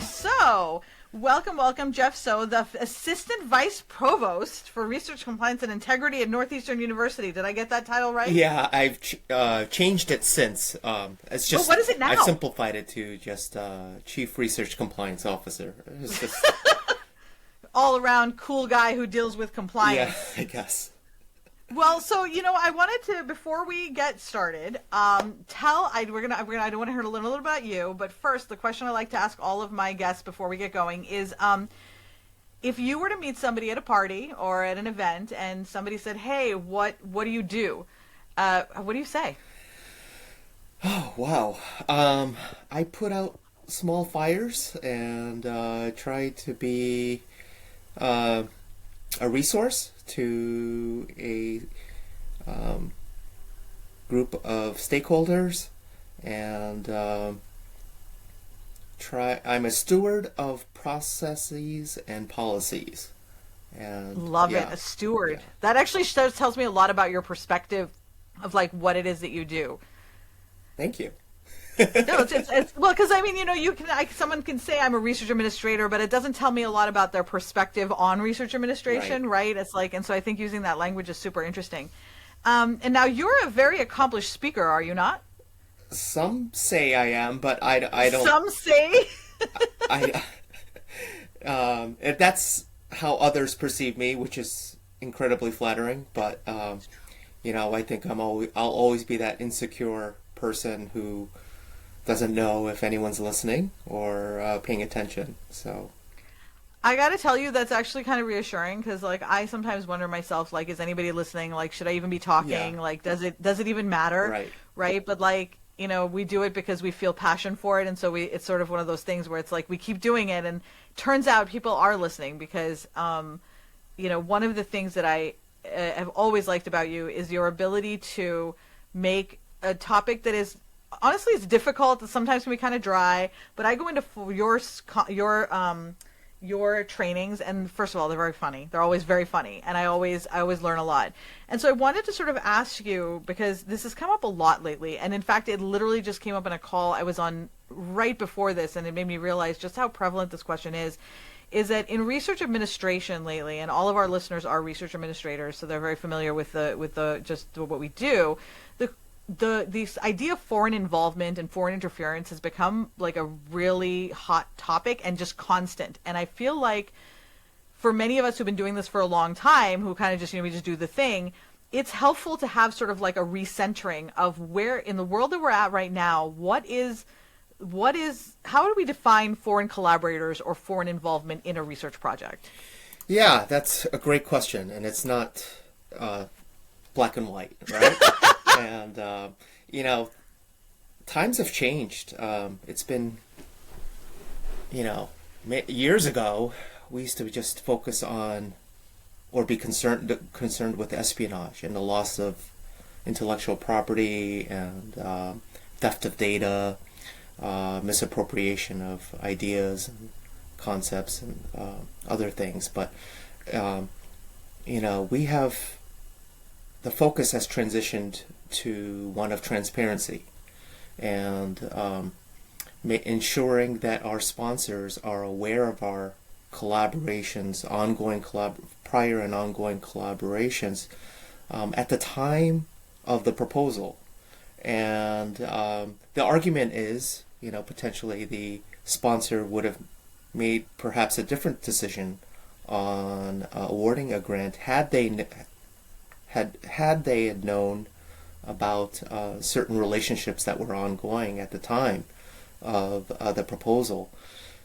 So, welcome, Jeff Seo, the Assistant Vice Provost for Research Compliance and Integrity at Northeastern University. Did I get that title right? Yeah, I've changed it since. It's just. What is it now? I've simplified it to just Chief Research Compliance Officer. It's just all around cool guy who deals with compliance. Yeah, I guess. Well, so I wanted to, before we get started, I don't want to hear a little about you, but first, the question I like to ask all of my guests before we get going is, if you were to meet somebody at a party or at an event, and somebody said, "Hey, what do you do?" What do you say? Oh wow! I put out small fires and try to be a resource to a group of stakeholders, and I'm a steward of processes and policies. And Love it, a steward. Yeah. That actually tells me a lot about your perspective of like what it is that you do. Thank you. No, it's well, because I mean, someone can say I'm a research administrator, but it doesn't tell me a lot about their perspective on research administration, right? It's like, and so I think using that language is super interesting. And now you're a very accomplished speaker, are you not? Some say I am, but I don't. Some say. If that's how others perceive me, which is incredibly flattering, but I think I'll always be that insecure person who doesn't know if anyone's listening or paying attention. So I gotta tell you, that's actually kind of reassuring, because like I sometimes wonder myself, like, is anybody listening? Like, should I even be talking? Yeah. Like, does it even matter? Right? But like, we do it because we feel passion for it, and so it's sort of one of those things where it's like we keep doing it, and turns out people are listening because one of the things that I have always liked about you is your ability to make a topic that is, honestly, it's difficult. Sometimes can be kind of dry, but I go into your trainings, and first of all, they're very funny. They're always very funny, and I always learn a lot. And so I wanted to sort of ask you, because this has come up a lot lately, and in fact, it literally just came up in a call I was on right before this, and it made me realize just how prevalent this question is that in research administration lately, and all of our listeners are research administrators, so they're very familiar with the just what we do. This idea of foreign involvement and foreign interference has become like a really hot topic and just constant. And I feel like for many of us who've been doing this for a long time, who kind of just, we just do the thing, it's helpful to have sort of like a recentering of where in the world that we're at right now, how do we define foreign collaborators or foreign involvement in a research project? Yeah, that's a great question. And it's not black and white, right? And, times have changed. It's been, years ago, we used to just focus on or be concerned with espionage and the loss of intellectual property and theft of data, misappropriation of ideas and concepts and other things. But, we have, the focus has transitioned to one of transparency and ensuring that our sponsors are aware of our collaborations, prior and ongoing collaborations at the time of the proposal. And the argument is, potentially the sponsor would have made perhaps a different decision on awarding a grant had they had known about certain relationships that were ongoing at the time of the proposal.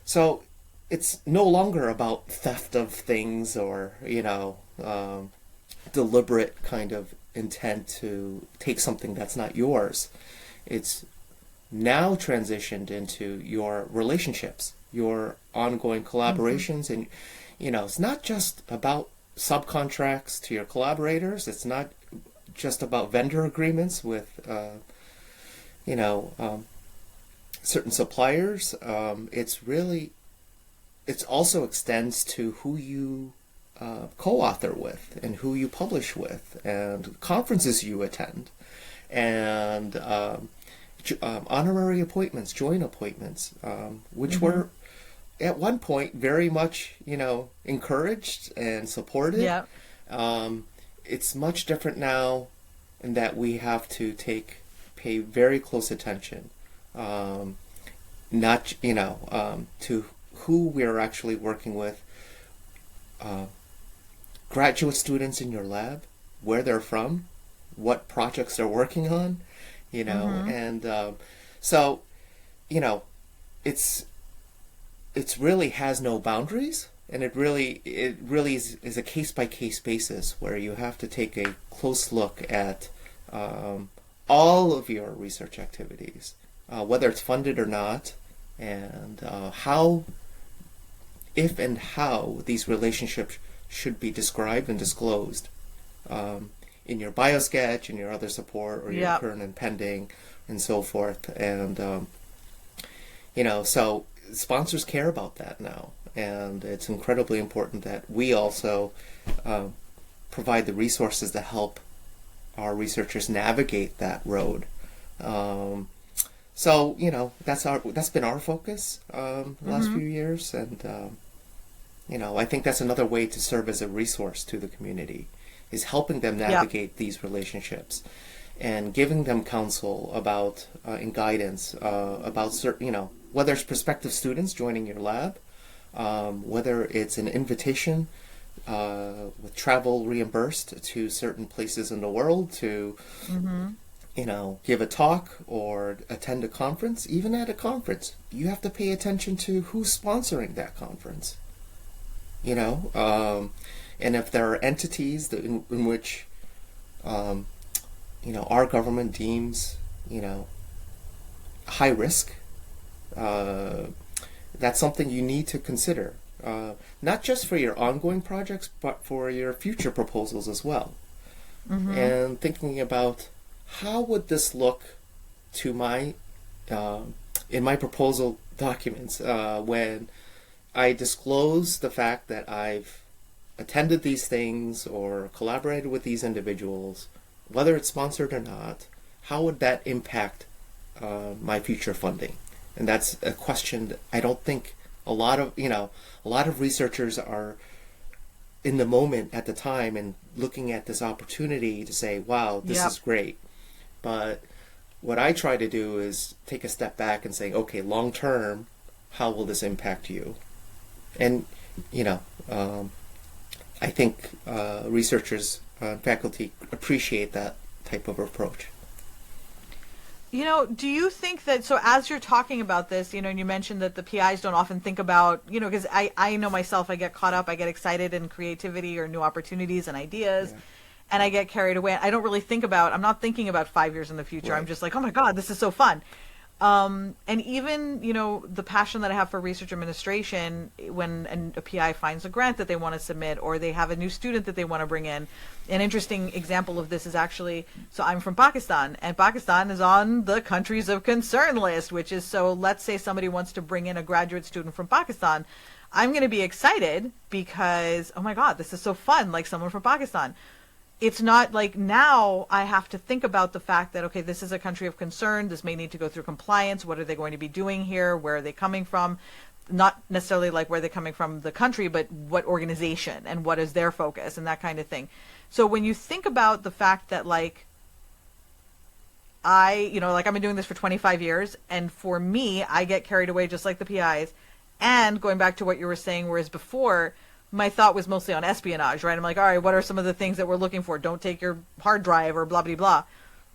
So it's no longer about theft of things or, deliberate kind of intent to take something that's not yours. It's now transitioned into your relationships, your ongoing collaborations, and, it's not just about subcontracts to your collaborators. It's not just about vendor agreements with, certain suppliers. It also extends to who you co-author with and who you publish with and conferences you attend and honorary appointments, joint appointments, which were at one point very much, encouraged and supported. Yeah. It's much different now in that we have to pay very close attention, not, to who we're actually working with, graduate students in your lab, where they're from, what projects they're working on, and so, it's really has no boundaries, and it really is a case by case basis where you have to take a close look at all of your research activities, whether it's funded or not, and if and how these relationships should be described and disclosed in your biosketch, in your other support, or your current and pending, and so forth. And so sponsors care about that now, and it's incredibly important that we also provide the resources to help our researchers navigate that road. So that's been our focus the last few years, and I think that's another way to serve as a resource to the community, is helping them navigate these relationships and giving them counsel about and guidance about certain, whether it's prospective students joining your lab, whether it's an invitation with travel reimbursed to certain places in the world to, give a talk or attend a conference. Even at a conference, you have to pay attention to who's sponsoring that conference. And if there are entities in which, our government deems, high risk, that's something you need to consider, not just for your ongoing projects, but for your future proposals as well. And thinking about how would this look to my in my proposal documents when I disclose the fact that I've attended these things or collaborated with these individuals, whether it's sponsored or not. How would that impact my future funding? And that's a question that I don't think a lot of researchers are in the moment at the time and looking at this opportunity to say, wow, this is great. But what I try to do is take a step back and say, okay, long term, how will this impact you? And, I think researchers and faculty appreciate that type of approach. Do you think that, so as you're talking about this, and you mentioned that the PIs don't often think about, because I know myself, I get caught up, I get excited in creativity or new opportunities and ideas, and I get carried away. I'm not thinking about 5 years in the future. Right. I'm just like, oh my God, this is so fun. And even, the passion that I have for research administration, when a PI finds a grant that they want to submit, or they have a new student that they want to bring in. An interesting example of this is actually, so I'm from Pakistan, and Pakistan is on the countries of concern list, which is, so let's say somebody wants to bring in a graduate student from Pakistan. I'm going to be excited because, oh my God, this is so fun, like someone from Pakistan. It's not like now I have to think about the fact that, okay, this is a country of concern. This may need to go through compliance. What are they going to be doing here? Where are they coming from? Not necessarily like where they're coming from the country, but what organization and what is their focus and that kind of thing. So when you think about the fact that like I've been doing this for 25 years, and for me, I get carried away just like the PIs. And going back to what you were saying, whereas before, my thought was mostly on espionage, right? I'm like, all right, what are some of the things that we're looking for? Don't take your hard drive or blah, blah, blah.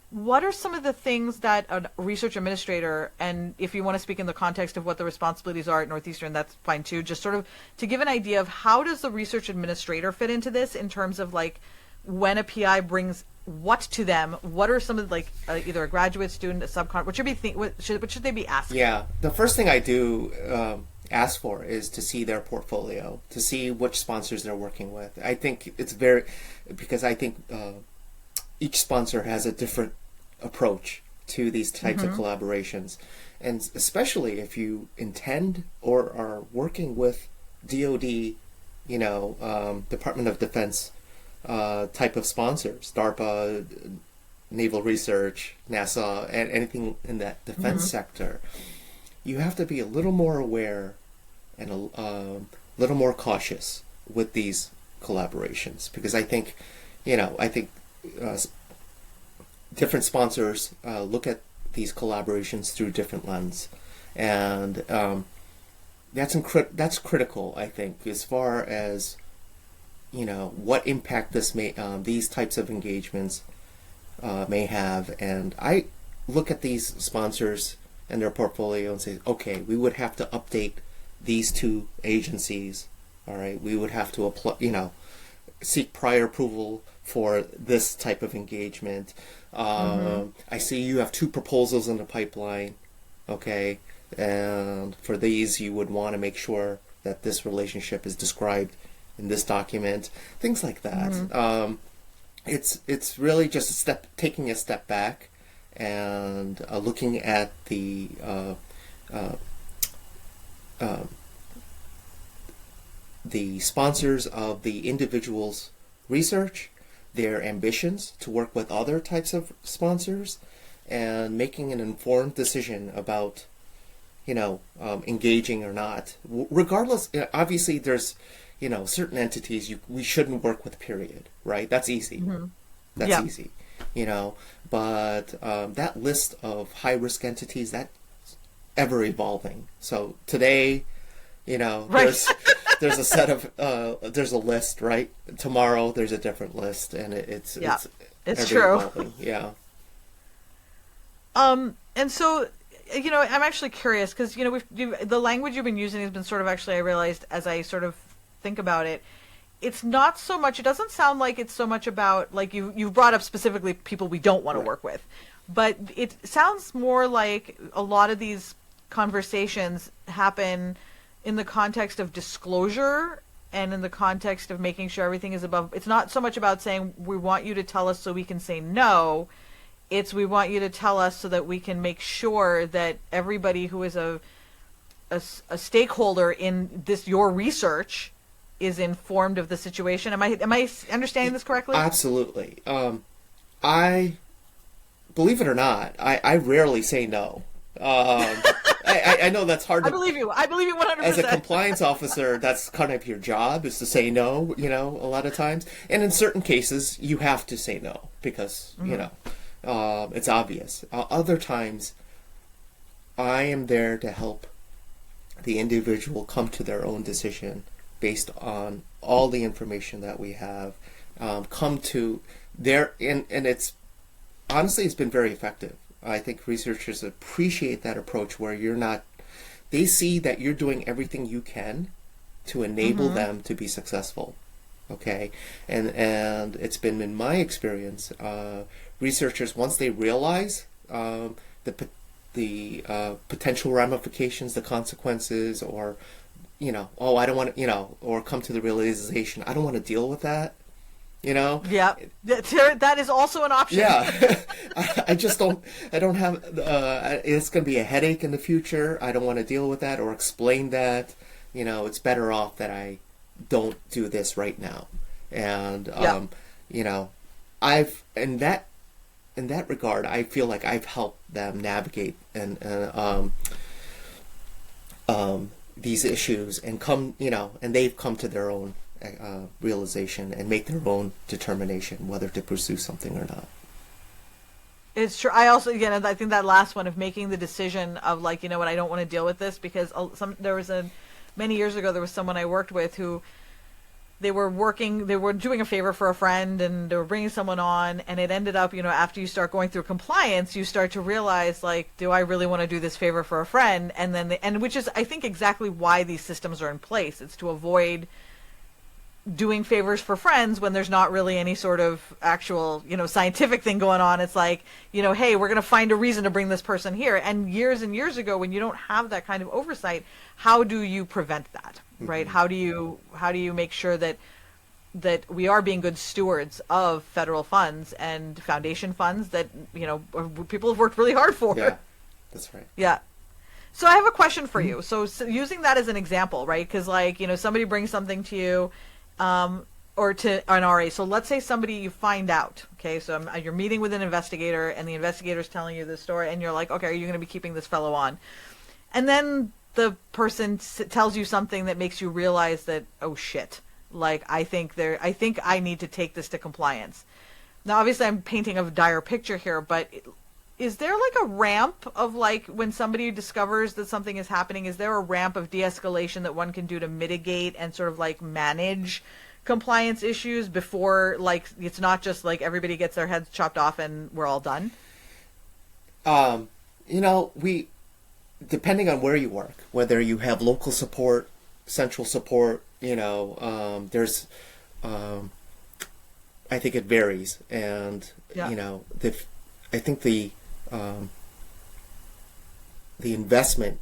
What are some of the things that a research administrator, and if you want to speak in the context of what the responsibilities are at Northeastern, that's fine too, just sort of to give an idea of how does the research administrator fit into this in terms of like when a PI brings what to them, what are some of like either a graduate student, a subcon, what should they be asking? Yeah, the first thing I do ask for is to see their portfolio, to see which sponsors they're working with. I think it's because I think each sponsor has a different approach to these types of collaborations. And especially if you intend or are working with DoD, Department of Defense type of sponsors, DARPA, Naval Research, NASA, and anything in that defense sector, you have to be a little more aware and little more cautious with these collaborations, because I think, uh, different sponsors look at these collaborations through different lens, and that's critical, I think, as far as what impact these types of engagements may have. And I look at these sponsors and their portfolio and say, okay, we would have to update these two agencies. All right, we would have to apply, seek prior approval for this type of engagement. I see you have two proposals in the pipeline. Okay, and for these, you would want to make sure that this relationship is described in this document. Things like that. It's really just taking a step back and looking at the sponsors of the individual's research, their ambitions to work with other types of sponsors, and making an informed decision about, engaging or not. Regardless, obviously, there's, certain entities we shouldn't work with. Period. Right? That's easy. That's easy. But that list of high risk entities, that's ever evolving. So today, right. there's a set of there's a list, right? Tomorrow there's a different list, and it's true. Evolving. Yeah. And so, I'm actually curious because the language you've been using has been sort of, actually, I realized as I sort of think about it, it's not so much. It doesn't sound like it's so much about, like, you've brought up specifically people we don't want to work with, but it sounds more like a lot of these conversations happen in the context of disclosure and in the context of making sure everything is above. It's not so much about saying, we want you to tell us so we can say no. It's, we want you to tell us so that we can make sure that everybody who is a stakeholder in your research is informed of the situation. Am I understanding this correctly? Absolutely. I, believe it or not, I rarely say no. I know that's hard to... I believe you 100%. As a compliance officer, that's kind of your job, is to say no, a lot of times. And in certain cases, you have to say no because, it's obvious. Other times, I am there to help the individual come to their own decision based on all the information that we have, come to their... And it's... Honestly, it's been very effective. I think researchers appreciate that approach where they see that you're doing everything you can to enable them to be successful. Okay? And it's been, in my experience, researchers, once they realize the potential ramifications, the consequences, or, I don't want to, or come to the realization, I don't want to deal with that. Yeah, that is also an option. Yeah, I don't have, it's going to be a headache in the future. I don't want to deal with that or explain that. It's better off that I don't do this right now. And, I've, in that regard, I feel like I've helped them navigate these issues and come, and they've come to their own realization and make their own determination whether to pursue something or not. It's true. I also, again, I think that last one of making the decision of, like, I don't want to deal with this, because many years ago, there was someone I worked with who they were doing a favor for a friend, and they were bringing someone on, and it ended up, after you start going through compliance, you start to realize, like, do I really want to do this favor for a friend? And then, which is, I think, exactly why these systems are in place. It's to avoid doing favors for friends when there's not really any sort of actual, scientific thing going on. It's like, hey, we're going to find a reason to bring this person here. And years ago, when you don't have that kind of oversight, how do you prevent that, right? How do you make sure that we are being good stewards of federal funds and foundation funds that, people have worked really hard for? Yeah, that's right. Yeah. So I have a question for you. So using that as an example, right? Because, like, somebody brings something to you, or to an RA. So let's say somebody, you find out, okay, so you're meeting with an investigator, and the investigator's telling you this story, and you're like, okay, are you going to be keeping this fellow on? And then the person tells you something that makes you realize that, oh shit, like I think I need to take this to compliance. Now, obviously, I'm painting a dire picture here, but is there like a ramp of like when somebody discovers that something is happening, is there a ramp of de-escalation that one can do to mitigate and sort of like manage compliance issues before, like, it's not just like everybody gets their heads chopped off and we're all done? We, depending on where you work, whether you have local support, central support, there's, I think it varies. And, Yeah. I think the investment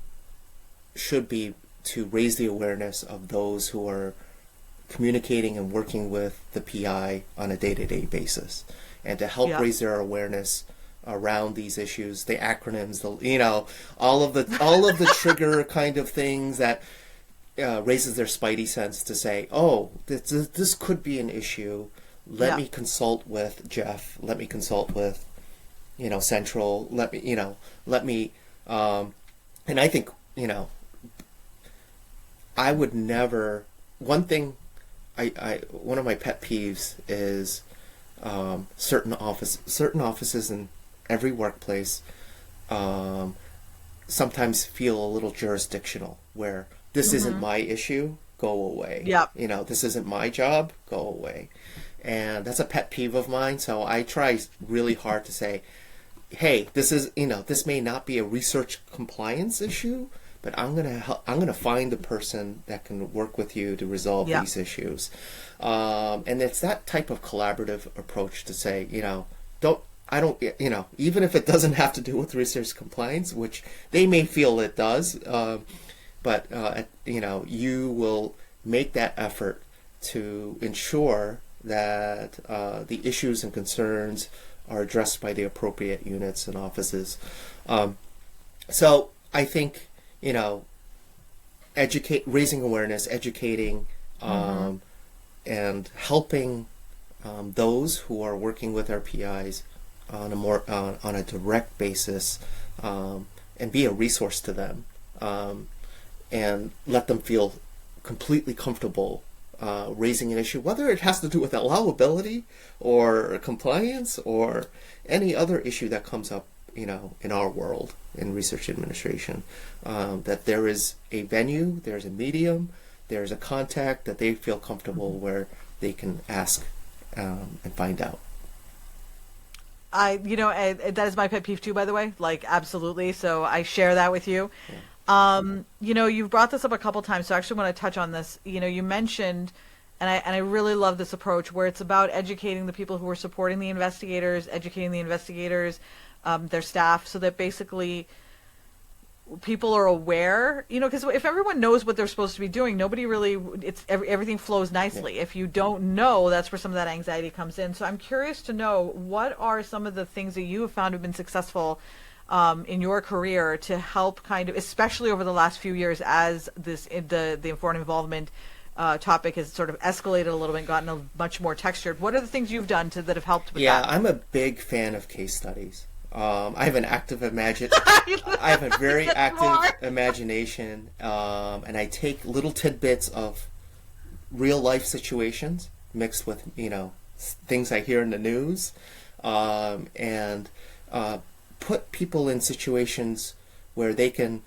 should be to raise the awareness of those who are communicating and working with the PI on a day-to-day basis, and to help raise their awareness around these issues, the acronyms, all of the trigger kind of things that raises their spidey sense to say, oh, this could be an issue. Let me consult with Jeff. Let me consult with, Central. Let me, and I think, I would never, one thing, one of my pet peeves is certain offices in every workplace sometimes feel a little jurisdictional, where this isn't my issue, go away. This isn't my job, go away. And that's a pet peeve of mine. So I try really hard to say, hey, this may not be a research compliance issue, but I'm gonna find the person that can work with you to resolve these issues. And it's that type of collaborative approach to say, even if it doesn't have to do with research compliance, which they may feel it does, but you will make that effort to ensure that the issues and concerns are addressed by the appropriate units and offices. So I think, raising awareness, educating, and helping those who are working with our PIs on a direct basis, and be a resource to them, and let them feel completely comfortable raising an issue, whether it has to do with allowability or compliance or any other issue that comes up, in our world in research administration, that there is a venue, there's a medium, there's a contact that they feel comfortable where they can ask and find out. That is my pet peeve too, by the way, like, absolutely. So I share that with you. You've brought this up a couple times, so I actually want to touch on this. You mentioned, and I really love this approach, where it's about educating the people who are supporting the investigators, educating the investigators, their staff, so that basically people are aware, because if everyone knows what they're supposed to be doing, nobody really, everything flows nicely. If you don't know, that's where some of that anxiety comes in. So I'm curious to know, what are some of the things that you have found have been successful in your career to help kind of, especially over the last few years, as the foreign involvement topic has sort of escalated a little bit, gotten a much more textured. What are the things you've done that have helped with that? I'm a big fan of case studies. I have I have a very active imagination, and I take little tidbits of real life situations mixed with things I hear in the news, and put people in situations where they can,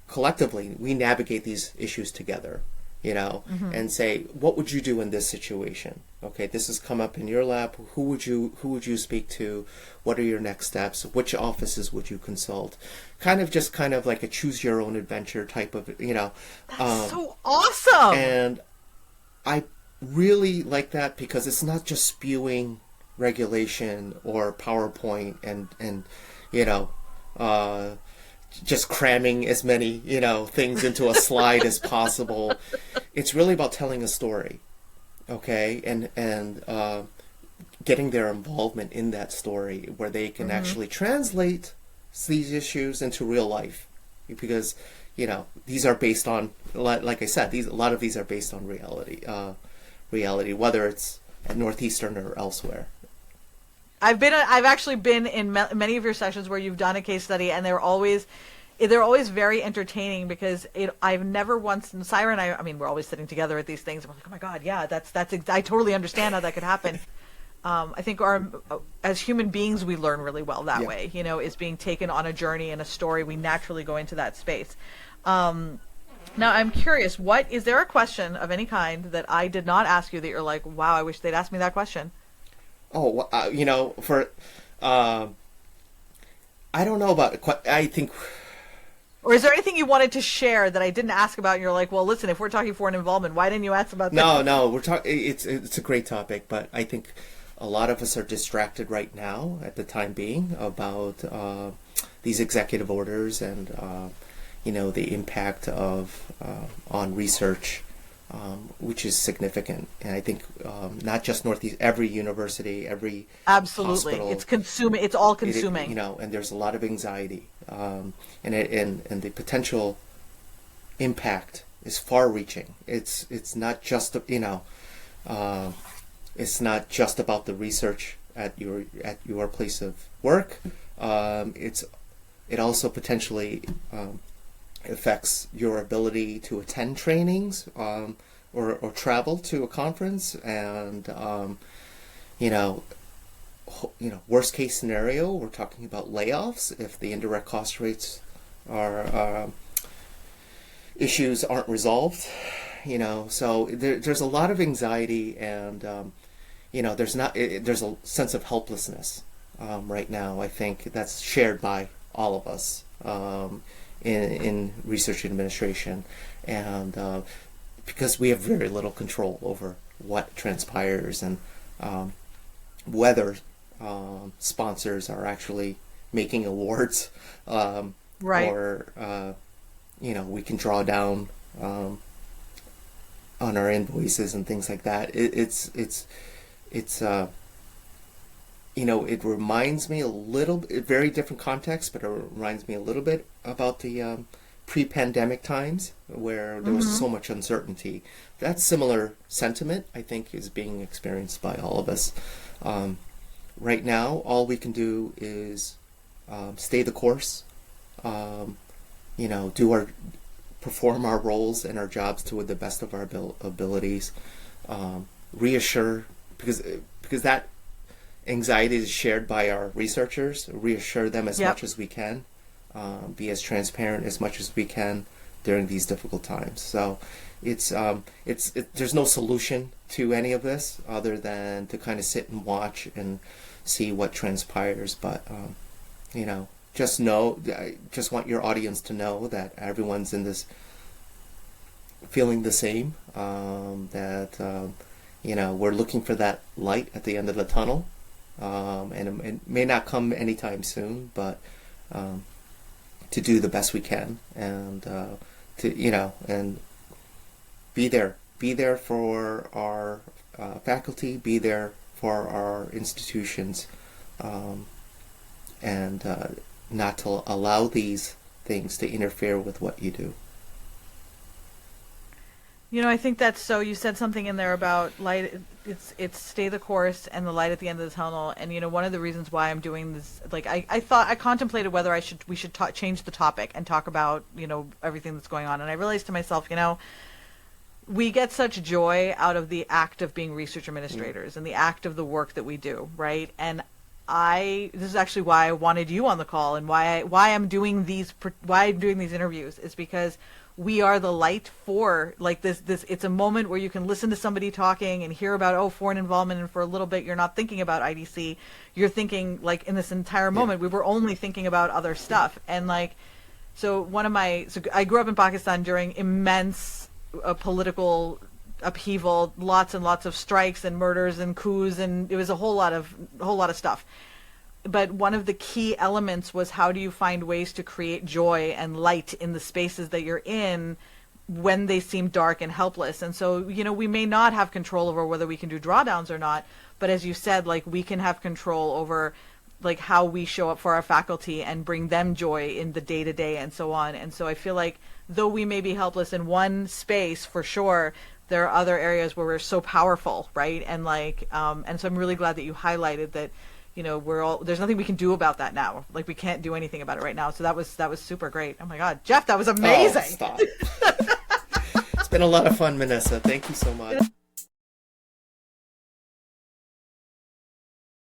collectively we navigate these issues together, and say, what would you do in this situation? Okay, this has come up in your lab. Who would you speak to? What are your next steps? Which offices would you consult? Kind of like a choose your own adventure type of, That's so awesome. And I really like that, because it's not just spewing regulation or PowerPoint and just cramming as many, things into a slide as possible. It's really about telling a story, okay, and getting their involvement in that story, where they can actually translate these issues into real life, because these are based on, like I said, a lot of these are based on reality, whether it's at Northeastern or elsewhere. I've actually been in many of your sessions where you've done a case study, and they're always, they're always very entertaining because I've never once, and Syra and I mean, we're always sitting together at these things, and we're like, oh my God, yeah, I totally understand how that could happen. I think as human beings, we learn really well that Yeah. way, is being taken on a journey and a story. We naturally go into that space. Now, I'm curious, is there a question of any kind that I did not ask you that you're like, wow, I wish they'd asked me that question? Oh, I don't know about, I think, Or is there anything you wanted to share that I didn't ask about and you're like, well, listen, if we're talking foreign involvement, why didn't you ask about that? no, we're talking, it's a great topic, but I think a lot of us are distracted right now at the time being about these executive orders and, the impact of on research, which is significant. And I think not just Northeast, every university, every Absolutely, hospital, it's consuming. It's all consuming. and there's a lot of anxiety, and the potential impact is far-reaching. It's not just it's not just about the research at your place of work. It also potentially affects your ability to attend trainings, or travel to a conference, and worst case scenario, we're talking about layoffs if the indirect cost rates are issues aren't resolved. So there's a lot of anxiety, and there's a sense of helplessness right now. I think that's shared by all of us in research administration, and because we have very little control over what transpires, and whether sponsors are actually making awards, Right. or we can draw down on our invoices and things like that. It reminds me a little bit, very different context, but it reminds me a little bit about the pre-pandemic times where there was so much uncertainty. That similar sentiment, I think, is being experienced by all of us. Right now, all we can do is stay the course, perform our roles and our jobs to the best of our abilities, reassure, because that anxiety is shared by our researchers, reassure them as much as we can, be as transparent as much as we can during these difficult times. So there's no solution to any of this other than to kind of sit and watch and see what transpires. But just I just want your audience to know that everyone's in this feeling the same, that we're looking for that light at the end of the tunnel, and it may not come anytime soon, but to do the best we can, and and be there for our faculty, be there for our institutions, and not to allow these things to interfere with what you do. I think that's so. You said something in there about light. It's stay the course and the light at the end of the tunnel. And one of the reasons why I'm doing this, like I contemplated whether we should change the topic and talk about everything that's going on. And I realized to myself, we get such joy out of the act of being research administrators and the act of the work that we do, right? And this is actually why I wanted you on the call, and why I'm doing these interviews, is because we are the light for this. It's a moment where you can listen to somebody talking and hear about foreign involvement, and for a little bit you're not thinking about IDC. You're thinking, in this entire moment we were only thinking about other stuff. And so I grew up in Pakistan during immense political upheaval, lots and lots of strikes and murders and coups, and it was a whole lot of stuff. But one of the key elements was, how do you find ways to create joy and light in the spaces that you're in when they seem dark and helpless? And so, we may not have control over whether we can do drawdowns or not, but as you said, we can have control over how we show up for our faculty and bring them joy in the day-to-day and so on. And so I feel like, though we may be helpless in one space, for sure, there are other areas where we're so powerful, right? And and so I'm really glad that you highlighted that, there's nothing we can do about that now. Like, we can't do anything about it right now. So that was super great. Oh my God, Jeff, that was amazing. Oh, stop. It's been a lot of fun, Minessa. Thank you so much.